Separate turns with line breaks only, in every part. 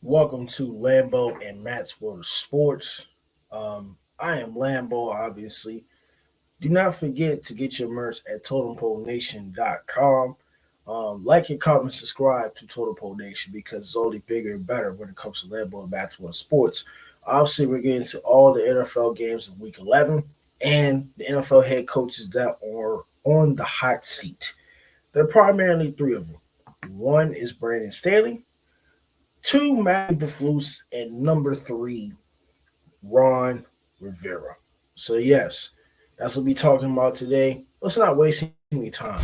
Welcome to Lambo and Matt's World of Sports. I am Lambo, obviously. Do not forget to get your merch at TotemPoleNation.com. Like and comment, subscribe to Totem Pole Nation because it's only bigger and better when it comes to Lambo and Matt's World of Sports. Obviously, we're getting to all the NFL games of Week 11 and the NFL head coaches that are on the hot seat. There are primarily three of them. One is Brandon Stanley, two, Matt Eberflus, and number three, Ron Rivera. So, yes, that's what we'll be talking about today. Let's not waste any time.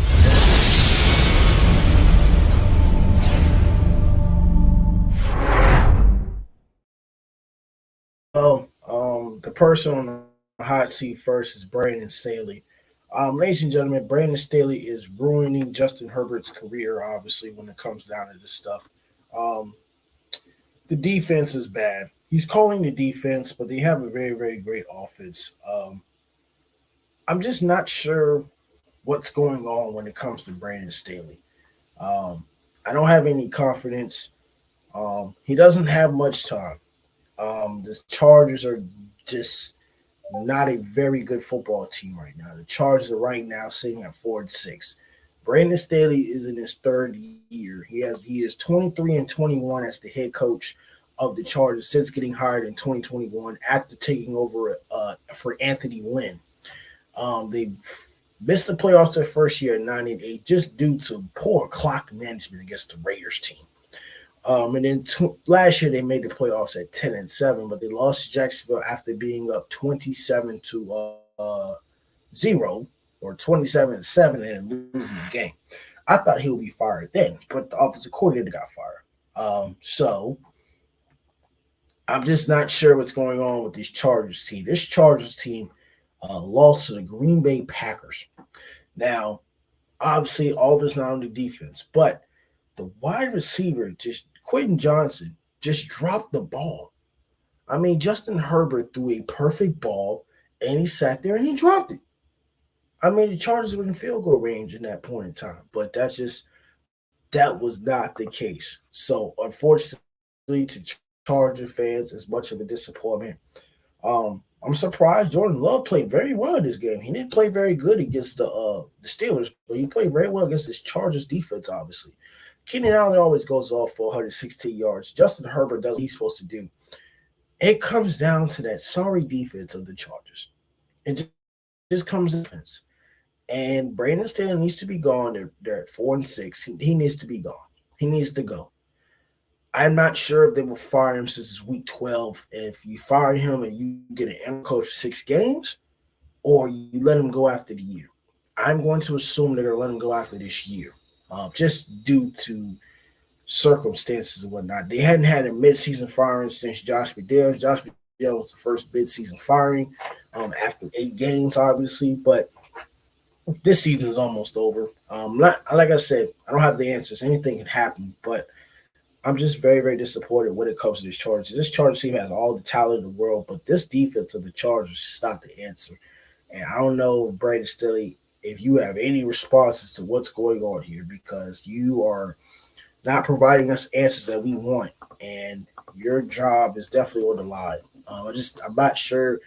The person on the hot seat first is Brandon Staley. Ladies and gentlemen, Brandon Staley is ruining Justin Herbert's career, obviously, when it comes down to this stuff. Um, the defense is bad. He's calling the defense, but they have a very, very great offense. I'm just not sure what's going on when it comes to Brandon Staley. Um, I don't have any confidence. He doesn't have much time. The Chargers are just not a very good football team right now. The Chargers are right now sitting at 4-6. Brandon Staley is in his third year. He is 23-21 as the head coach of the Chargers since getting hired in 2021 after taking over for Anthony Lynn. They missed the playoffs their first year at 9-8 just due to poor clock management against the Raiders team. And then last year they made the playoffs at 10-7, but they lost to Jacksonville after being up 27-0 or 27-7 and losing the game. I thought he would be fired then, but the offensive coordinator got fired. So I'm just not sure what's going on with this Chargers team. This Chargers team lost to the Green Bay Packers. Now, obviously, all this not on the defense, but the wide receiver, just Quentin Johnson, just dropped the ball. I mean, Justin Herbert threw a perfect ball, and he sat there and he dropped it. I mean, the Chargers were in field goal range in that point in time, but that was not the case. So, unfortunately, to Charger fans, it's much of a disappointment. I'm surprised Jordan Love played very well in this game. He didn't play very good against the Steelers, but he played very well against this Chargers defense, obviously. Keenan Allen always goes off for 116 yards. Justin Herbert does what he's supposed to do. It comes down to that sorry defense of the Chargers. It just comes to defense. And Brandon Staley needs to be gone. They're at 4-6. He needs to be gone. He needs to go. I'm not sure if they will fire him since it's week 12. If you fire him and you get an M coach for 6 games, or you let him go after the year. I'm going to assume they're going to let him go after this year, just due to circumstances and whatnot. They hadn't had a midseason firing since Josh McDaniels. Josh McDaniels was the first midseason firing after 8 games, obviously, but this season is almost over. Like I said, I don't have the answers. Anything can happen, but I'm just very, very disappointed when it comes to this Chargers. This Chargers team has all the talent in the world, but this defense of the Chargers is not the answer. And I don't know, Brandon Staley, if you have any responses to what's going on here, because you are not providing us answers that we want, and your job is definitely on the line. I'm not sure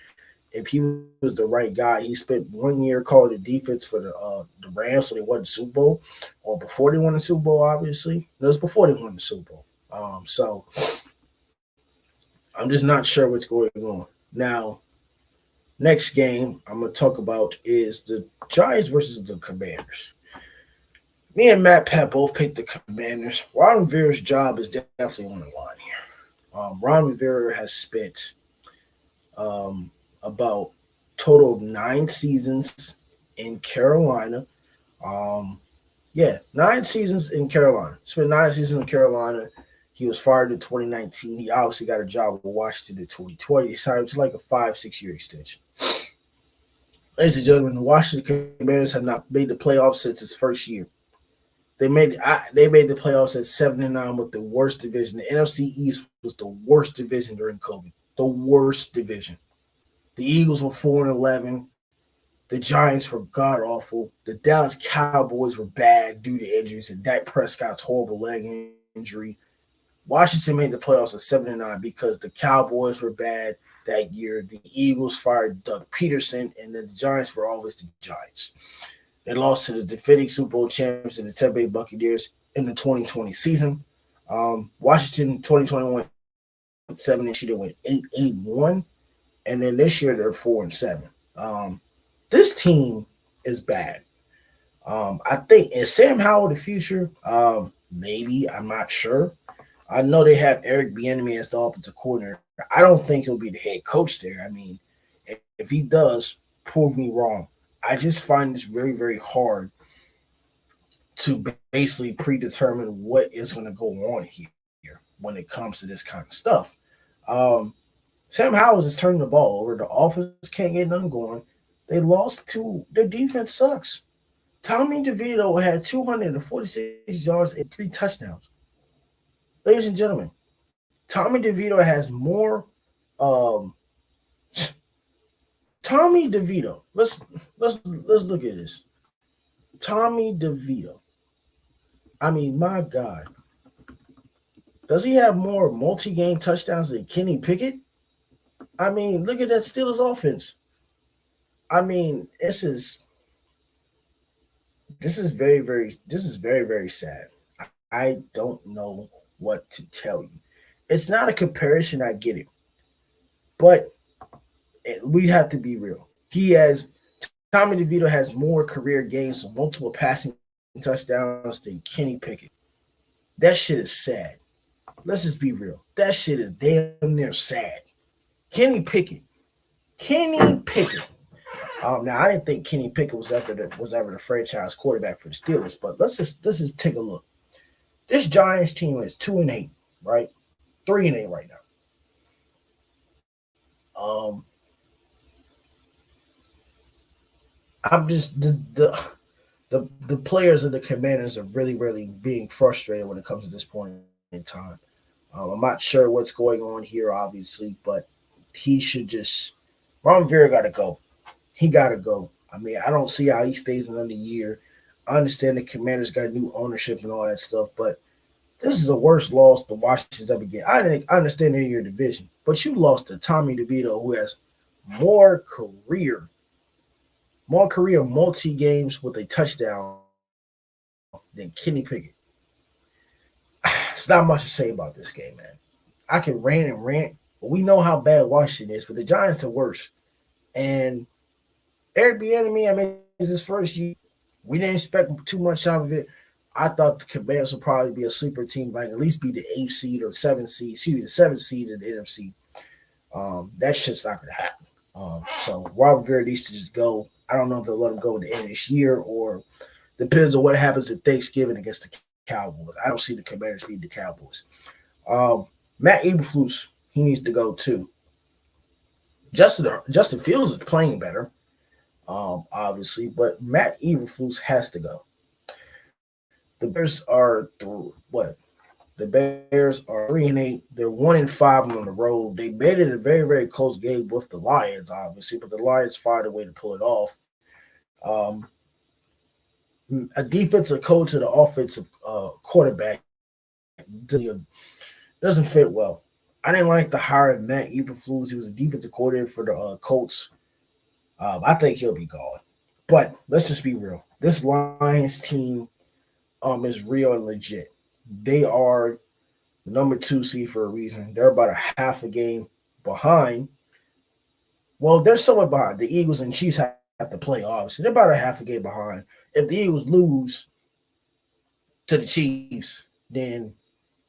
if he was the right guy. He spent 1 year calling the defense for the Rams, so they won the Super Bowl, or before they won the Super Bowl. Obviously, no, it was before they won the Super Bowl. So I'm just not sure what's going on now. Next game I'm going to talk about is the Giants versus the Commanders. Me and Matt Pat both picked the Commanders. Ron Rivera's job is definitely on the line here. Ron Rivera has spent about total of 9 seasons in Carolina. 9 seasons in Carolina. Spent 9 seasons in Carolina. He was fired in 2019. He obviously got a job with Washington in 2020. He signed to like a 5-6 year extension. Ladies and gentlemen, the Washington Commanders have not made the playoffs since his first year. They made the playoffs at 7-9 with the worst division. The NFC East was the worst division during COVID. The worst division. The Eagles were 4-11. The Giants were god awful. The Dallas Cowboys were bad due to injuries and Dak Prescott's horrible leg injury. Washington made the playoffs at 7-9 because the Cowboys were bad that year. The Eagles fired Doug Peterson, and then the Giants were always the Giants. They lost to the defending Super Bowl champions and the Tampa Bay Buccaneers in the 2020 season. Washington 2021 7 and they went 8-1, and then this year they're 4-7. This team is bad. I think is Sam Howell the future? Maybe, I'm not sure. I know they have Eric Bieniemy as the offensive coordinator. I don't think he'll be the head coach there. I mean, if he does, prove me wrong. I just find this very, very hard to basically predetermine what is going to go on here when it comes to this kind of stuff. Sam Howell is turning the ball over. The offense can't get nothing going. They lost to their defense sucks. Tommy DeVito had 246 yards and 3 touchdowns. Ladies and gentlemen, Tommy DeVito has more. Tommy DeVito. Let's look at this. Tommy DeVito. I mean, my God. Does he have more multi-game touchdowns than Kenny Pickett? I mean, look at that Steelers offense. I mean, this is very, very very sad. I don't know what to tell you. It's not a comparison, I get it. But we have to be real. Tommy DeVito has more career games with multiple passing touchdowns than Kenny Pickett. That shit is sad. Let's just be real. That shit is damn near sad. Kenny Pickett. Now I didn't think Kenny Pickett was ever the franchise quarterback for the Steelers, but let's just take a look. This Giants team is 2-8, right? 3-8 right now. I'm just the players of the Commanders are really, really being frustrated when it comes to this point in time. I'm not sure what's going on here, obviously, but he should just Ron Rivera got to go. He got to go. I mean, I don't see how he stays another year. I understand the Commanders got new ownership and all that stuff, but this is the worst loss the Washington's ever get. I understand they're in your division, but you lost to Tommy DeVito, who has more career multi-games with a touchdown than Kenny Pickett. It's not much to say about this game, man. I can rant, but we know how bad Washington is, but the Giants are worse. And Eric Bieniemy, I mean, it's his first year. We didn't expect too much out of it. I thought the Commanders would probably be a sleeper team, like at least be the 8th seed or 7th seed, the 7th seed in the NFC. That shit's not going to happen. So Ron Rivera needs to just go. I don't know if they'll let him go at the end of this year or depends on what happens at Thanksgiving against the Cowboys. I don't see the Commanders beating the Cowboys. Matt Eberflus, he needs to go too. Justin Fields is playing better, obviously, but Matt Eberflus has to go. The Bears are The Bears are 3-8. They're 1-5 on the road. They made it a very, very close game with the Lions, obviously, but the Lions find a way to pull it off. A defensive coach and an offensive quarterback doesn't fit well. I didn't like the hire of Matt Eberflus. He was a defensive coordinator for the Colts. I think he'll be gone. But let's just be real. This Lions team is real and legit. They are the number 2 seed for a reason. They're about a half a game behind. Well, they're somewhat behind. The Eagles and Chiefs have to play, obviously. They're about a half a game behind. If the Eagles lose to the Chiefs, then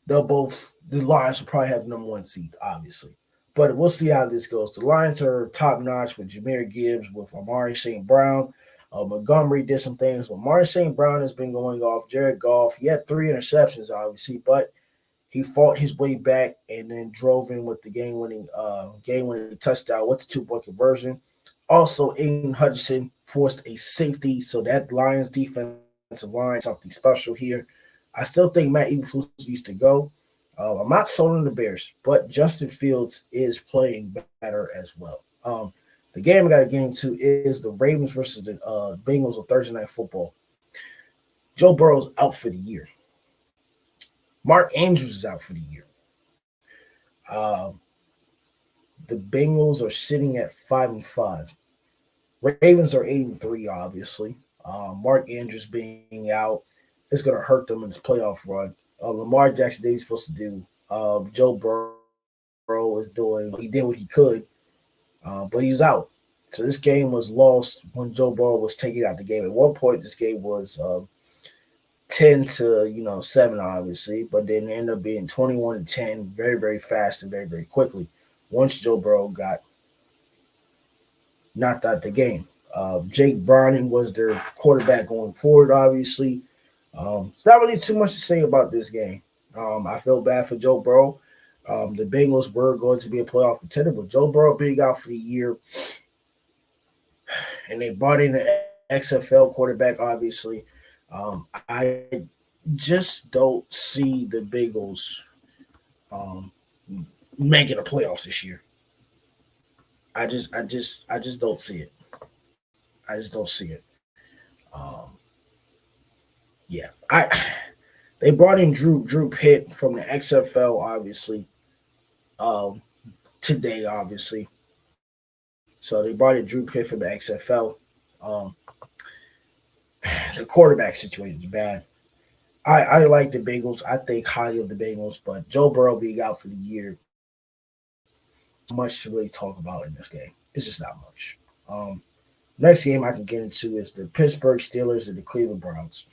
the Lions will probably have the number 1 seed, obviously. But we'll see how this goes. The Lions are top-notch with Jahmyr Gibbs, with Amari St. Brown. Montgomery did some things. Amari St. Brown has been going off. Jared Goff, he had 3 interceptions, obviously, but he fought his way back and then drove in with the game-winning touchdown with the 2-point conversion. Also, Aiden Hutchinson forced a safety, so that Lions defensive line something special here. I still think Matt Eberflus used to go. I'm not sold on the Bears, but Justin Fields is playing better as well. The game I got to get into is the Ravens versus the Bengals on Thursday Night Football. Joe Burrow's out for the year. Mark Andrews is out for the year. Um, the Bengals are sitting at 5-5. Ravens are 8-3, obviously. Mark Andrews being out is going to hurt them in this playoff run. Lamar Jackson did what he's supposed to do. Joe Burrow is doing, he did what he could, but he's out. So this game was lost when Joe Burrow was taken out the game. At one point, this game was 10-7, obviously, but then it ended up being 21-10, very, very fast and very, very quickly. Once Joe Burrow got knocked out the game. Jake Browning was their quarterback going forward, obviously. It's not really too much to say about this game. I feel bad for Joe Burrow. The Bengals were going to be a playoff contender, but Joe Burrow being out for the year, and they brought in the XFL quarterback, obviously. I just don't see the Bengals making the playoffs this year. I just don't see it. I just don't see it. Um, yeah, they brought in Drew Pitt from the XFL, obviously. Um, today, obviously. So they brought in Drew Pitt from the XFL. Um, the quarterback situation is bad. I like the Bengals. I think highly of the Bengals, but Joe Burrow being out for the year, much to really talk about in this game. It's just not much. Next game I can get into is the Pittsburgh Steelers and the Cleveland Browns.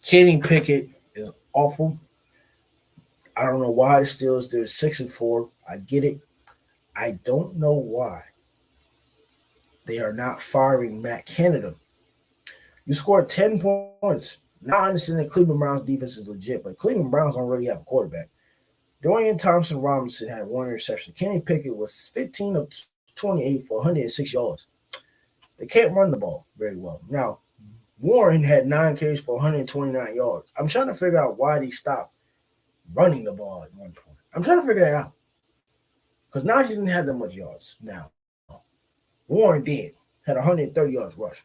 Kenny Pickett is awful. I don't know why the Steelers, they're 6-4. I get it. I don't know why they are not firing Matt Canada. You scored 10 points. Now I understand that Cleveland Browns defense is legit, but Cleveland Browns don't really have a quarterback. Dorian Thompson Robinson had one interception. Kenny Pickett was 15 of 28 for 106 yards. They can't run the ball very well. Now, Warren had 9 carries for 129 yards. I'm trying to figure out why they stopped running the ball at one point. I'm trying to figure that out. Because Najee didn't have that much yards now. Warren did. Had 130 yards rush.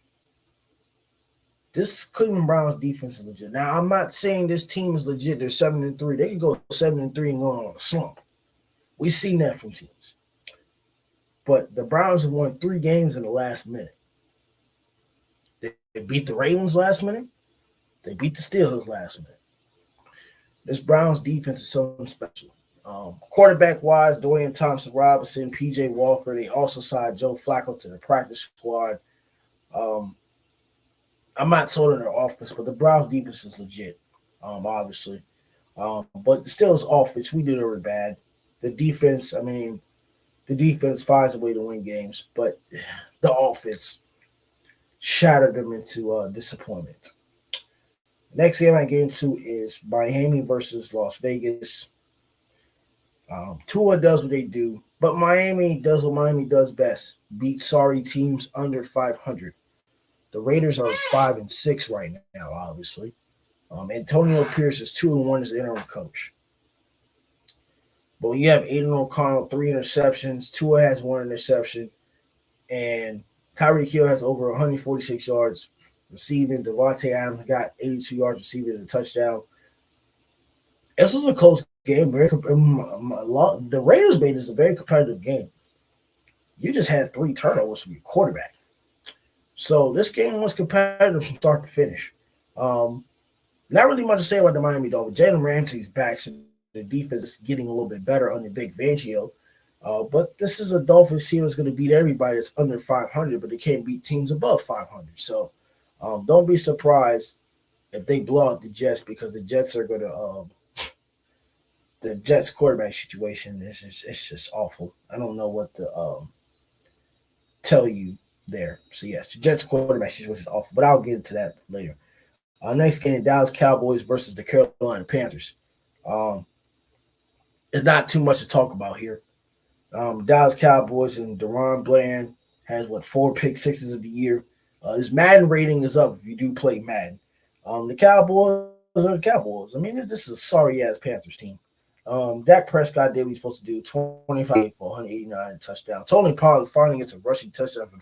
This Cleveland Browns defense is legit. Now, I'm not saying this team is legit. They're 7-3. They can go 7-3 and go on a slump. We've seen that from teams. But the Browns have won 3 games in the last minute. They beat the Ravens last minute. They beat the Steelers last minute. This Browns defense is something special. Quarterback-wise, Dorian Thompson Robinson, P.J. Walker. They also signed Joe Flacco to the practice squad. I'm not sold on their offense, but the Browns defense is legit, obviously. But the Steelers offense, we did it bad. The defense finds a way to win games, but the offense shattered them into disappointment. Next game I get into is Miami versus Las Vegas. Tua does what they do, but Miami does what Miami does best: beat sorry teams under 500. The Raiders are 5-6 right now, obviously. Antonio Pierce is 2-1 as the interim coach. But when you have Aiden O'Connell, 3 interceptions, Tua has 1 interception, and Tyreek Hill has over 146 yards receiving. Devontae Adams got 82 yards receiving and a touchdown. This was a close game. The Raiders made this a very competitive game. You just had 3 turnovers from your quarterback. So this game was competitive from start to finish. Not really much to say about the Miami Dolphins. Jalen Ramsey's back, so the defense is getting a little bit better under Vic Fangio. But this is a Dolphins team that's going to beat everybody that's under 500, but they can't beat teams above 500. So don't be surprised if they blow out the Jets, because the Jets are going to the Jets quarterback situation is it's just awful. I don't know what to tell you there. So yes, the Jets quarterback situation is awful, but I'll get into that later. Next game, the Dallas Cowboys versus the Carolina Panthers. It's not too much to talk about here. Dallas Cowboys and Deron Bland has 4 pick sixes of the year. His Madden rating is up if you do play Madden. The Cowboys are the Cowboys. I mean, this is a sorry ass Panthers team. Dak Prescott did what he's supposed to do: 25 for 189 and touchdown. Tony Pollard finally gets a rushing touchdown for the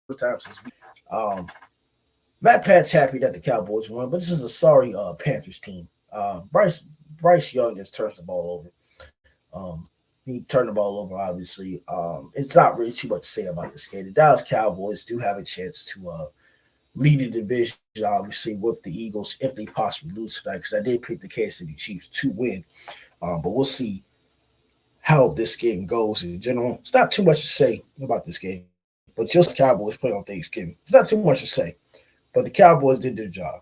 first time since week. Matt Pat's happy that the Cowboys won, but this is a sorry Panthers team. Bryce Young just turns the ball over. He turned the ball over, obviously. It's not really too much to say about this game. The Dallas Cowboys do have a chance to lead the division, obviously, with the Eagles if they possibly lose tonight, because I did pick the Kansas City Chiefs to win. But we'll see how this game goes in general. It's not too much to say about this game, but just Cowboys play on Thanksgiving. It's not too much to say, but the Cowboys did their job.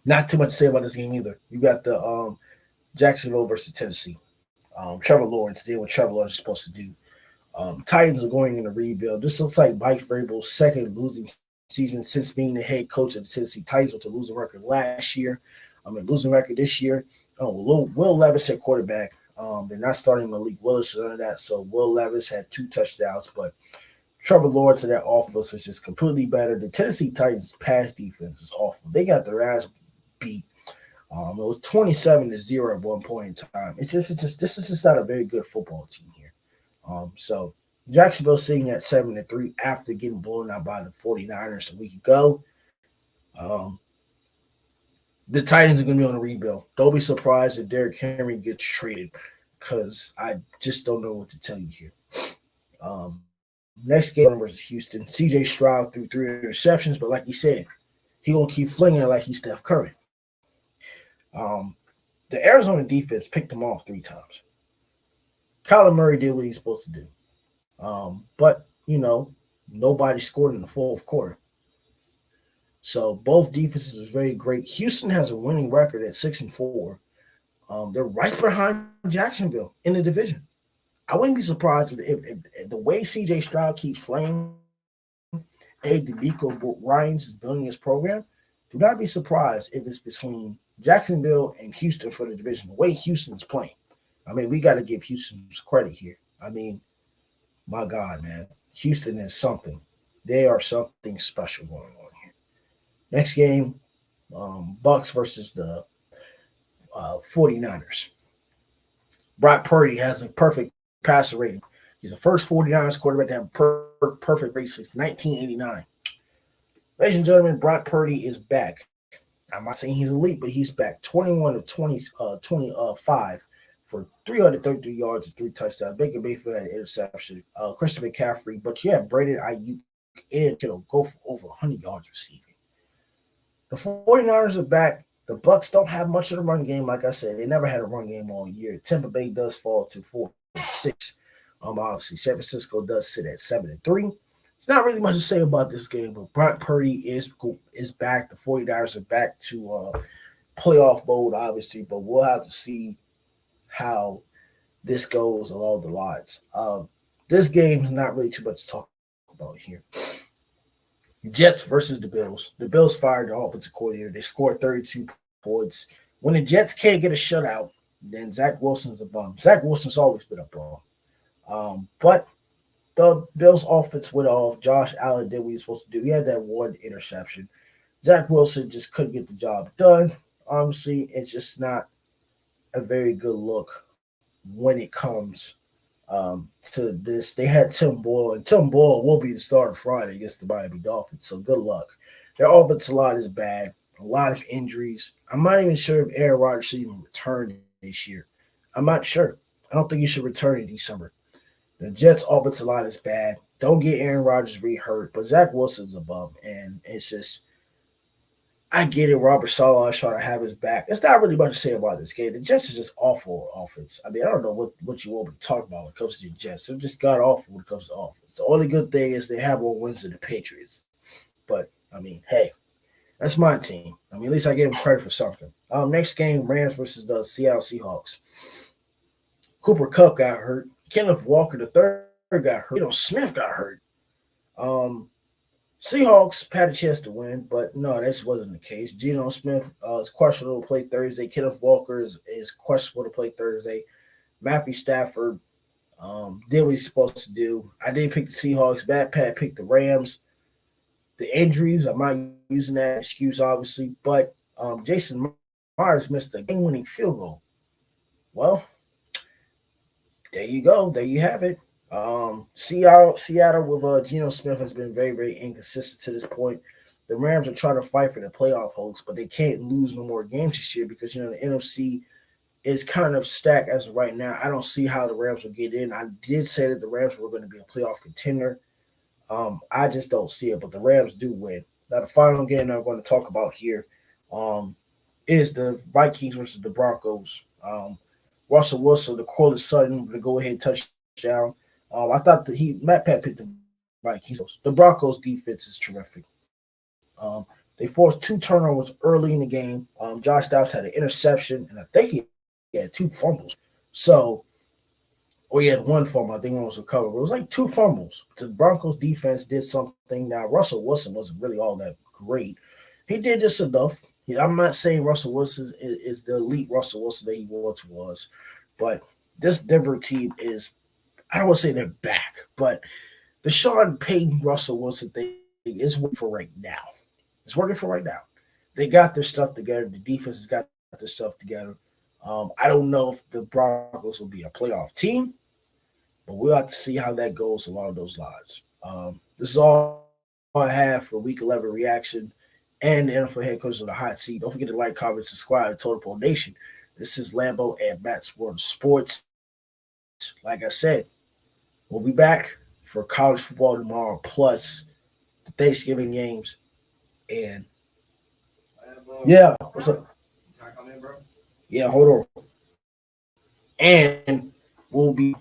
Not too much to say about this game either. You got the Jacksonville versus Tennessee. Trevor Lawrence did what Trevor Lawrence is supposed to do. Titans are going in a rebuild. This looks like Mike Vrabel's second losing season since being the head coach of the Tennessee Titans with a losing record last year. Losing record this year. Will Levis at quarterback. They're not starting Malik Willis or none of that. So Will Levis had 2 touchdowns, but Trevor Lawrence and that offense was just completely better. The Tennessee Titans pass defense is awful. They got their ass beat. It was 27-0 at one point in time. This is just not a very good football team here. So Jacksonville sitting at 7-3 after getting blown out by the 49ers a week ago. The Titans are going to be on a rebuild. Don't be surprised if Derrick Henry gets traded, because I just don't know what to tell you here. Next game versus Houston. CJ Stroud threw 3 interceptions, but like he said, he going to keep flinging it like he's Steph Curry. The Arizona defense picked him off 3 times. Kyler Murray did what he's supposed to do. But, nobody scored in the fourth quarter. So both defenses was very great. Houston has a winning record at 6-4. They're right behind Jacksonville in the division. I wouldn't be surprised if the way CJ Stroud keeps playing, DeMeco Ryans is building his program. Do not be surprised if it's between Jacksonville and Houston for the division. The way Houston is playing. We got to give Houston some credit here. My God, man. Houston is something. They are something special going on here. Next game, Bucs versus the 49ers. Brock Purdy has a perfect passer rating. He's the first 49ers quarterback to have perfect rating since 1989. Ladies and gentlemen, Brock Purdy is back. I'm not saying he's elite, but he's back. 21 of 25 for 333 yards and 3 touchdowns. Baker Mayfield had an interception. Christian McCaffrey, but you have Brandon Ayuk and go for over 100 yards receiving. The 49ers are back. The Bucs don't have much of a run game. Like I said, they never had a run game all year. Tampa Bay does fall to 4-6. Obviously, San Francisco does sit at 7-3. It's not really much to say about this game, but Brock Purdy is back. The 49ers are back to playoff mode, obviously, but we'll have to see how this goes along the lines. This game is not really too much to talk about here. Jets versus the Bills. The Bills fired the offensive coordinator. They scored 32 points. When the Jets can't get a shutout, then Zach Wilson's a bum. Zach Wilson's always been a bum. But the Bills' offense went off. Josh Allen did what he was supposed to do. He had that 1 interception. Zach Wilson just couldn't get the job done. Honestly, it's just not a very good look when it comes to this. They had Tim Boyle, and Tim Boyle will be the starter Friday against the Miami Dolphins, so good luck. Their offensive line is bad, a lot of injuries. I'm not even sure if Aaron Rodgers should even return this year. I'm not sure. I don't think he should return in December. The Jets' offensive line is bad. Don't get Aaron Rodgers re-hurt, but Zach Wilson's a bum, and it's just, I get it. Robert Saleh is trying to have his back. It's not really much to say about this game. The Jets is just awful offense. I don't know what you want me to talk about when it comes to the Jets. They're just god awful when it comes to offense. The only good thing is they have more wins than the Patriots. But, hey, that's my team. At least I gave them credit for something. Next game, Rams versus the Seattle Seahawks. Cooper Kupp got hurt. Kenneth Walker III got hurt. Smith got hurt. Seahawks had a chance to win, but no, that just wasn't the case. Geno Smith is questionable to play Thursday. Kenneth Walker is questionable to play Thursday. Matthew Stafford did what he's supposed to do. I did pick the Seahawks. Matt Pat picked the Rams. The injuries, I'm not using that excuse, obviously, but Jason Myers missed a game-winning field goal. Well, there you go. There you have it. Seattle with Geno Smith has been very, very inconsistent to this point. the Rams are trying to fight for the playoff hopes, but they can't lose no more games this year because the NFC is kind of stacked as of right now. I don't see how the Rams will get in. I did say that the Rams were going to be a playoff contender. I just don't see it, but the Rams do win. Now, the final game I'm going to talk about here um, is the Vikings versus the Broncos. Russell Wilson, the Corliss Sutton, the go-ahead touchdown. I thought that Matt Pat picked the Vikings. The Broncos defense is terrific. They forced 2 turnovers early in the game. Josh Dobbs had an interception, and I think he had 2 fumbles. So, or he had 1 fumble. I think one was recovered. But it was like 2 fumbles. The Broncos defense did something. Now, Russell Wilson wasn't really all that great. He did just enough. I'm not saying Russell Wilson is the elite Russell Wilson that he once was, but this Denver team is, I don't want to say they're back, but the Sean Payton Russell Wilson thing is working for right now. It's working for right now. They got their stuff together. The defense has got their stuff together. I don't know if the Broncos will be a playoff team, but we'll have to see how that goes along those lines. This is all I have for Week 11 reaction and the NFL head coach on the hot seat. Don't forget to like, comment, subscribe to Total Pro Nation. This is Lambo and Matt's World of Sports. Like I said, we'll be back for college football tomorrow, plus the Thanksgiving games. And yeah, what's up? Can I come in, bro? Yeah, hold on. And we'll be